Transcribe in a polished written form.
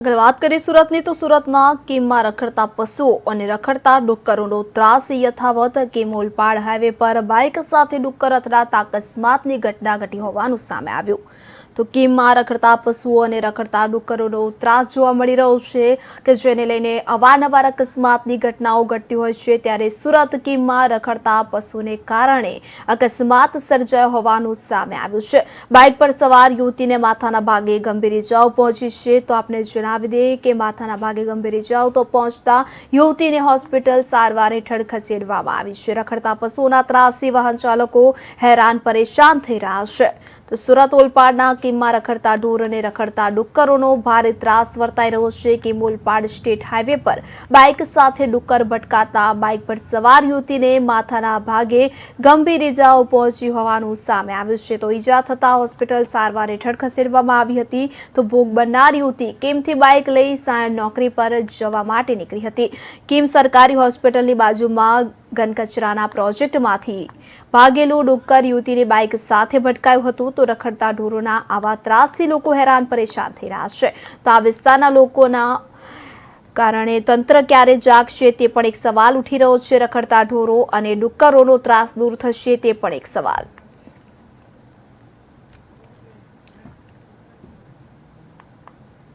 अगर बात करें सूरतनी तो सूरतना किमમાં રખડતા પશુઓ અને રખડતા ડુક્કરોનો ત્રાસ યથાવત કિમ ઓલપાડ હાઈવે પર બાઇક સાથે ડુક્કર અથડાતા અકસ્માતની ઘટના ઘટી હોવાનું સામે આવ્યું તો કિમમાં રખડતા પશુઓ અને રખડતા ડુક્કરોનો ત્રાસ જોવા મળી રહ્યો છે કે જેને લઈને અવારનવાર અકસ્માતની ઘટનાઓ ઘટતી હોય છે ત્યારે સુરત કિમમાં રખડતા પશુઓને કારણે અકસ્માત સર્જાયો હોવાનું સામે આવ્યું છે બાઇક પર સવાર યુવતીને માથાના ભાગે ગંભીર ઇજાઓ પહોંચી છે તો આપણે જણાવી દઈએ કે માથાના ભાગે ગંભીર ઇજાઓ તો પહોંચતા યુવતીને હોસ્પિટલ સારવાર હેઠળ ખસેડવામાં આવી છે રખડતા પશુઓના ત્રાસથી વાહન ચાલકો હેરાન પરેશાન થઈ રહ્યા છે તો સુરત ઓલપાડના કિમમાં રખડતા ઢોર અને રખડતા ડુક્કરોનો ભારે ત્રાસ વર્તાઈ રહ્યો છે કિમ ઓલપાડ સ્ટેટ હાઈવે પર બાઇક સાથે ડુક્કર ભટકાતા બાઇક પર સવાર યુવતીને માથાના ભાગે ગંભીર ઇજાઓ પહોંચી હોવાનું સામે આવ્યું છે તો ઇજા થતા હોસ્પિટલ સારવાર હેઠળ ખસેડવામાં આવી હતી તો ભોગ બનનાર યુવતી કિમથી બાઇક લઈ સાયણ નોકરી પર જવા માટે નીકળી હતી કિમ સરકારી હોસ્પિટલની બાજુમાં ઘનકચરાના પ્રોજેક્ટમાંથી ભાગેલું ડુક્કર યુવતીની બાઇક સાથે ભટકાયું હતું તો રખડતા ઢોરોના આવા ત્રાસથી લોકો હેરાન પરેશાન થઈ રહ્યા છે તો આ વિસ્તારના લોકોના કારણે તંત્ર ક્યારે જાગશે તે પણ એક સવાલ ઉઠી રહ્યો છે રખડતા ઢોરો અને ડુક્કરોનો ત્રાસ દૂર થશે તે પણ એક સવાલ